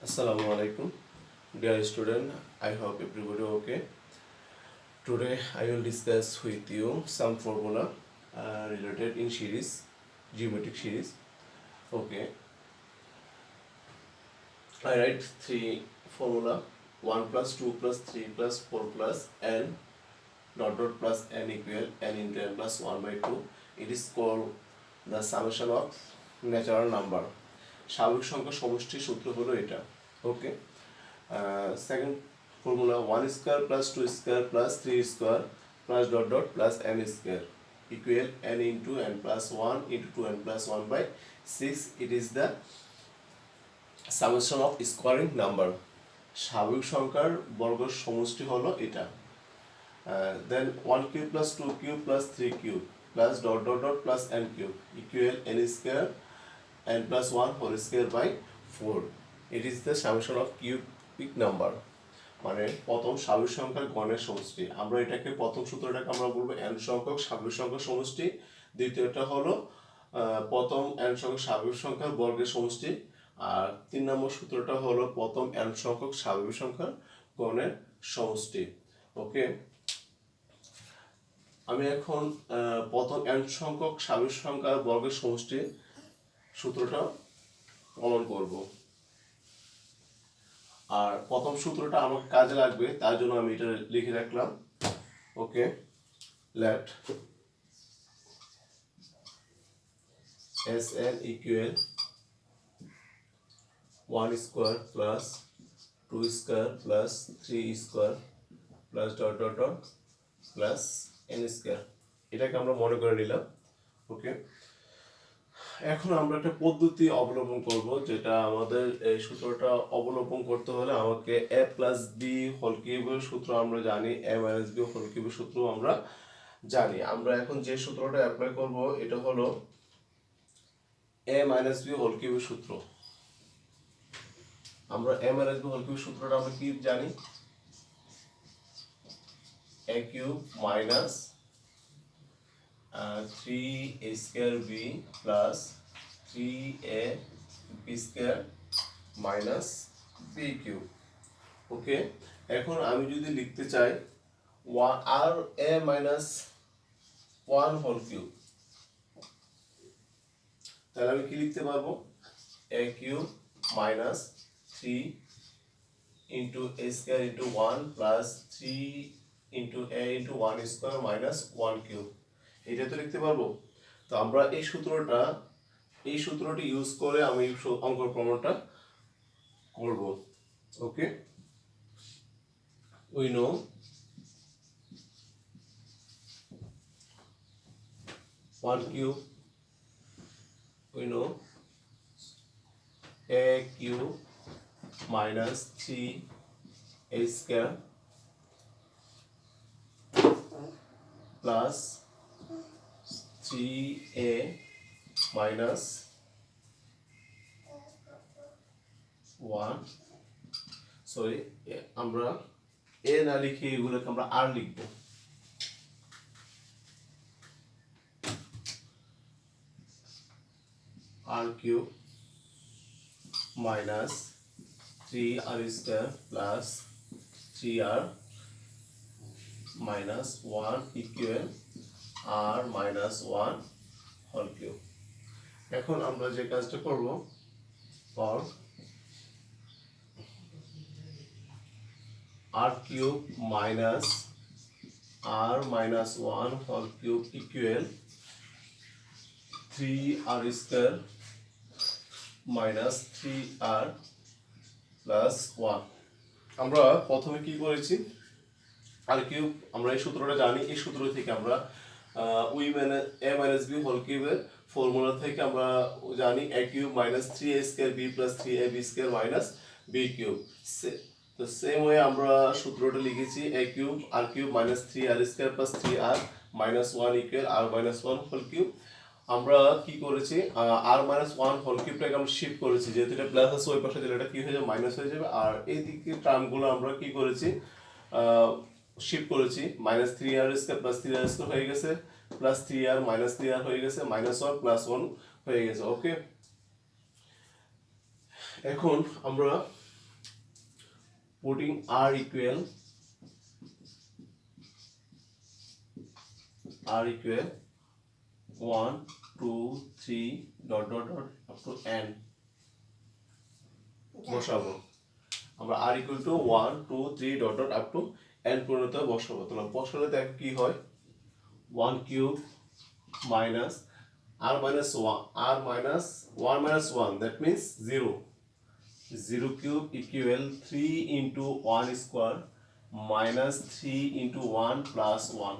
Assalamu alaikum, dear student. I hope everybody okay. Today I will discuss with you some formula related in series, geometric series. Okay, I write three formula: 1 plus 2 plus 3 plus 4 plus n dot dot plus n equal n into n plus 1/2. It is called the summation of natural number. স্বাভাবিক সংখ্যা সমষ্টির সূত্র হলো এটা। ওকে, second formula 1 square plus 2 square plus 3 square plus dot dot plus n square equal n into n plus 1 into 2n plus 1 by 6. It is the summation of squaring number. স্বাভাবিক সংখ্যার বর্গ সমষ্টি হলো এটা। Then 1 cube plus 2 cube plus 3 cube plus dot dot dot plus n cube equal n square n plus 1 whole square by 4. It is the summation of cubic number. মানে প্রথম স্বাভাবিক সংখ্যার গণের সমষ্টি। আমরা এটাকে প্রথম সূত্রটাকে আমরা বলবো n সংখ্যক স্বাভাবিক সংখ্যার সমষ্টি। দ্বিতীয়টা হলো প্রথম n সংখ্যক স্বাভাবিক সংখ্যার বর্গের সমষ্টি। আর 3 নম্বর সূত্রটা হলো প্রথম n সংখ্যক স্বাভাবিক সংখ্যার গণের সমষ্টি। ওকে, আমি এখন প্রথম n সংখ্যক স্বাভাবিক সংখ্যার বর্গের সমষ্টি সূত্রটা প্রমাণ করব। আর প্রথম সূত্রটা আমার কাজে লাগবে, তার জন্য আমি এটা লিখে রাখলাম। ওকে, late Sn equal 1 square plus 2 square plus 3 square plus dot dot dot plus n square। এটাকে আমরা মনে করে নিলাম। ওকে, এখন আমরা একটা পদ্ধতি অবলম্বন করব, যেটা আমাদের এই সূত্রটা অবলম্বন করতে হলে আমাকে a প্লাস বি হোল কিউবের সূত্র আমরা জানি, a মাইনাস বি হোল কিউবের সূত্র আমরা জানি। আমরা এখন যে সূত্রটা অ্যাপ্লাই করব এটা হলো a মাইনাস বি হোল কিউবের সূত্র। আমরা a মাইনাস বি হোল কিউবের সূত্রটা আমরা কি জানি? a cube minus 3a square b plus 3ab square minus b cube। ওকে, এখন আমি যদি লিখতে চাই আর a minus 1 হোল কিউব, তাহলে আমি কি লিখতে পারবো? a cube minus 3 into a square into 1 plus 3 into a into 1 square minus 1 cube। এটা তো লিখতে পারবো। তো আমরা এই সূত্রটি ইউজ করে আমি অঙ্কের প্রমাণটা করব। ওকে, we know one cube, we know a cube minus 3a square plus 3a minus 1, sorry আমরা a না লিখে এগুলোকে আমরা r লিখব। r cube minus 3r square plus 3r minus 1 equal r minus 1 whole cube. এখন আমরা যে কাজটা করব, for r cube minus r minus 1 whole cube equal 3r square minus 3r plus 1। আমরা প্রথমে কি করেছি? r কিউব, আমরা এই সূত্রটা জানি। এই সূত্র থেকে আমরা a মাইনাস বি হোল কিউবের ফর্মুলা থেকে আমরা জানি a cube minus 3a square b plus 3ab square minus b cube. তো সেম ওয়ে আমরা সূত্রটা লিখেছি a cube r cube minus 3r square plus 3r minus 1 equal r minus 1 whole cube. আমরা কি করেছি? r মাইনাস 1 হোল কিউবটাকে আমরা shift করেছি, যেহেতু এটা প্লাস আছে ওই পাশে দিলে এটা কি হয়ে যাবে? মাইনাস হয়ে যাবে। আর এই দিকে টার্মগুলো আমরা কি করেছি? শিফট করেছি। Minus 3r square plus 3r square হয়ে গেছে, প্লাস 3r মাইনাস 3r হয়ে গেছে, মাইনাস 1 প্লাস 1 হয়ে গেছে। ওকে, এখন আমরা putting r equal 1 2 3 dot dot dot up to n বসাবো আমরা r equal to 1 2 3 dot dot up to n পর্যন্ত বসাবো। তাহলে বসালে দেখো কি হয় 1 cube minus r minus 1 that means 0 0 cube equal 3 into 1 square minus 3 into 1 plus 1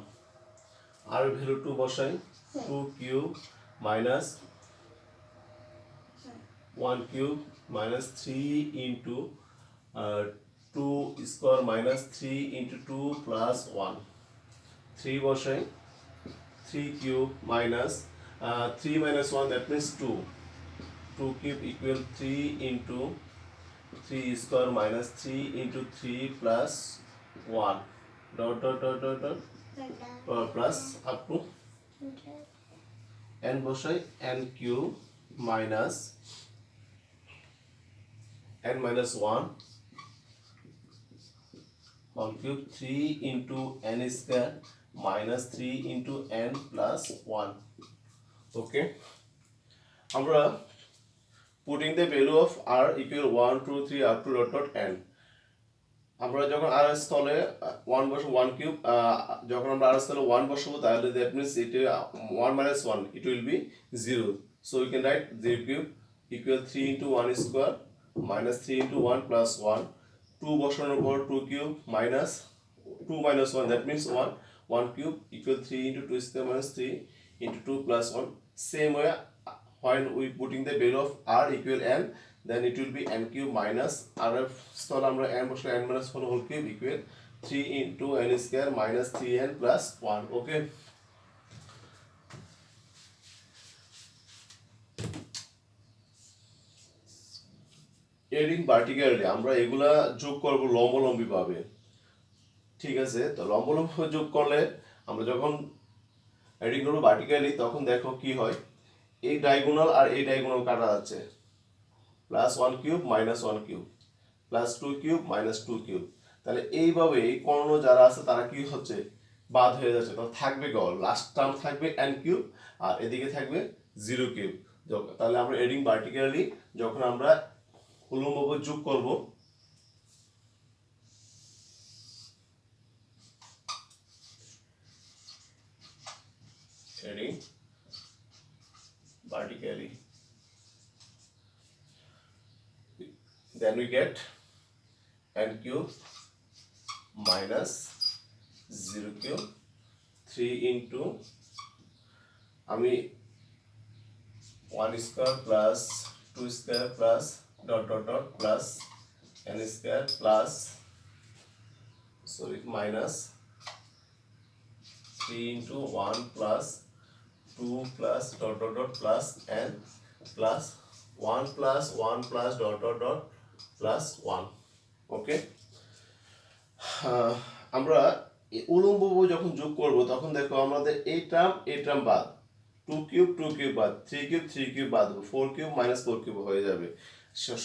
r value 2 বসাই 2 cube minus 1 cube minus 3 into 2 square minus 3 into 2 plus 1 3 বসাই 3 cube minus 3 minus 1 that means 2 2 cube equal 3 into 3 square minus 3 into 3 plus 1 dot dot dot dot dot plus up to n বসাই n cube minus n minus 1 1 cube 3 into n square minus 3 into n plus 1 okay আমরা putting the value of r equal 1 2 3 up to dot dot n আমরা যখন r এর স্থলে 1 বসাবো 1 cube যখন আমরা r এর স্থলে 1 বসাবো তাহলে that means it 1 minus 1 it will be 0 so we can write 0 cube equal 3 into 1 square minus 3 into 1 plus 1 2 বসানোর পর 2 cube minus 2 minus 1 that means 1 cube equal 3 into 2 square minus 3 into 2 plus 1 same way when we putting the value of r equal n then it will be n cube minus r স্থলে আমরা n বসলে n minus 1 whole cube equal 3 into n square minus 3n plus 1 okay adding vertically আমরা এগুলা যোগ করব লম্বলম্বী ভাবে ঠিক আছে তো লম্বলম্বী যোগ করলে আমরা যখন এডিং করব ভার্টিক্যালি তখন দেখো কি হয় এই ডায়াগোনাল আর এই ডায়াগোনাল কাটা যাচ্ছে plus 1 cube minus 1 cube plus 2 cube minus 2 cube তাহলে এইভাবে এই কর্ণ যারা আছে তারা কি হচ্ছে বাদ হয়ে যাচ্ছে তো থাকবে গল লাস্ট টার্ম থাকবে n কিউব আর এদিকে থাকবে 0 কিউব তাহলে আমরা এডিং ভার্টিক্যালি যখন আমরা উল্লম্বভাবে যোগ করব adding vertically then we get n cube minus 0 cube 3 into আমি 1 square plus 2 square plus dot dot dot plus n square plus sorry minus 3 into 1 plus 2 plus dot dot dot plus n plus 1 plus 1 plus dot dot dot plus 1 okay আমরা উলম্ব যখন যোগ করব তখন দেখো আমাদের এই টার্ম বাদ 2 কিউব বাদ 3 কিউব বাদ 4 কিউব minus 4 কিউব হয়ে যাবে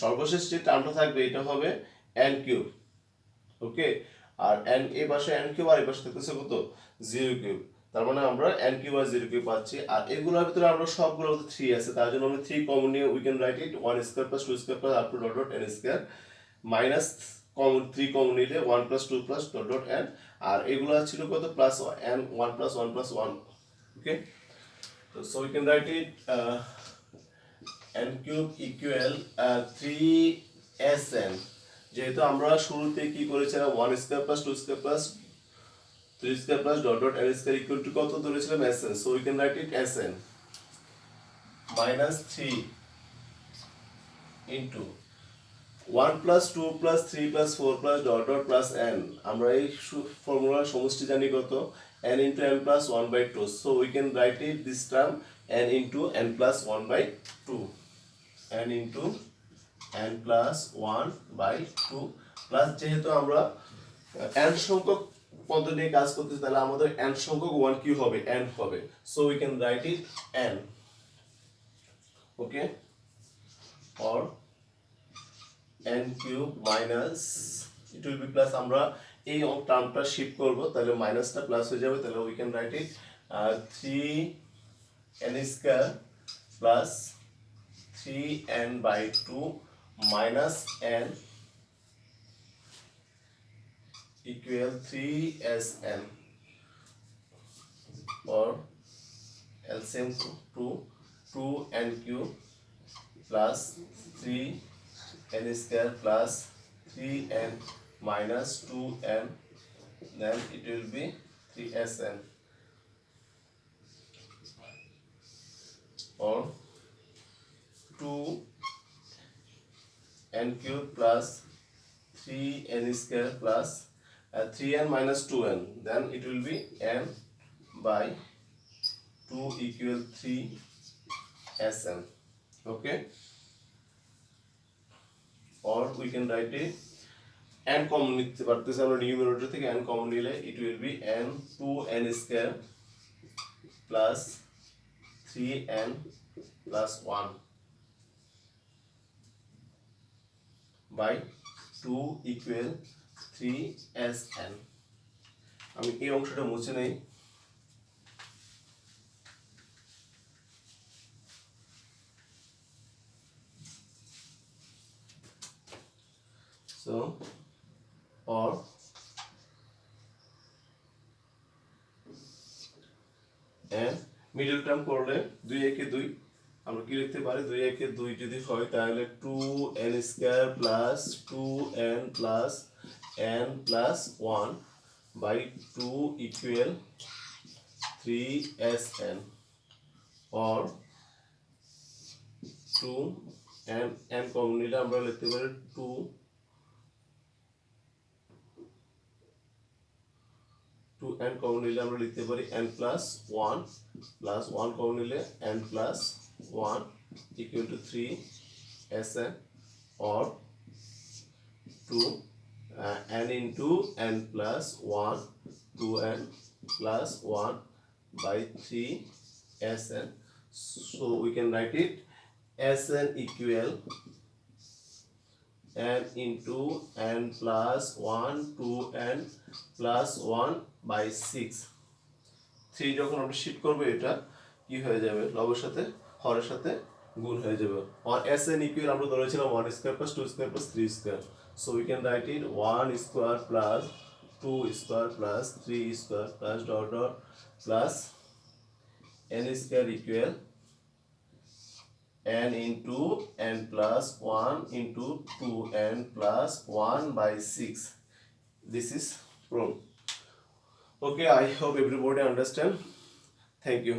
সর্বশেষ যে টার্মটা থাকবে এটা হবে n কিউব ওকে আর n এই পাশে n কিউব আর এই পাশে থাকতেছে কত 0 কিউব তার মানে আমরা n কিউব আর 0 কিউব পাচ্ছি আর এগুলোর ভিতরে আমরা সবগুলোর মধ্যে 3 আছে তার জন্য আমরা 3 কমন নিয়ে we can write it 1 square plus 2 square plus up to dot dot n square minus common 3 common নিলে 1 plus 2 plus dot dot n আর এগুলো ছিল কত plus n 1 plus 1 plus 1 okay so we can write it n cube equal 3sn যেহেতু আমরা শুরুতে কি করেছিলাম 1 square plus 2 square plus 3 square plus dot dot n square equal to কত ধরেছিলাম sn so we can write it sn minus 3 into 1 plus 2 plus 3 plus 4 plus dot dot plus n আমরা এই ফর্মুলার সমষ্টি জানি কত n into n plus 1 by 2 so we can write it this term n into n plus 1 by 2 n into n plus 1 by 2 plus যেহেতু আমরা n সংখ্যক পদ্ধতি নিয়ে কাজ করতেছি তাহলে আমাদের n সংখ্যক 1 কি হবে n হবে so we can write it n okay or n cube minus it will be plus আমরা এই টার্মটা শিফট করব তাহলে মাইনাসটা প্লাস হয়ে যাবে তাহলে we can write it 3n square plus 3n by 2 minus n equal 3sn or LCM to 2n cube plus 3n square plus 3n minus 2n, then it will be 3sn or 2n cube plus 3n square plus 3n minus 2n, then it will be n by 2 equal 3sn. Okay, or we can write it n common নিতে পারতেছি আমরা numerator থেকে n common নিলে it will be n 2n square plus 3n plus 1 by 2 equal 3sn. আমি এই অংশটা মুছে নেই। So or and middle term করলে 2 একে 2 আমরা কি লিখতে পারি 2 একে 2 যদি হয় তাহলে 2n square plus 2n plus n plus 1 by 2 equal 3sn or 2 and n common নিলে আমরা লিখতে পারি 2n কমন নিলে আমরা লিখতে পারি n plus 1 plus 1 কমন নিলে n plus 1 equal to 3sn or 2 n into n plus 1 2n plus 1 by 3sn. So we can write it sn equal n into n plus 1 2n plus 1 by 6. 3 যখন আমরা shift করব এটা কি হয়ে যাবে লবের সাথে হরের সাথে গুণ হয়ে যাবে আর sn equal আমরা ধরেছিলাম 1 square plus 2 square plus 3 square. So we can write it 1 square plus 2 square plus 3 square plus dot dot plus n square equal n into n plus 1 into 2n plus 1 by 6. This is proof. Okay, I hope everybody understand. Thank you.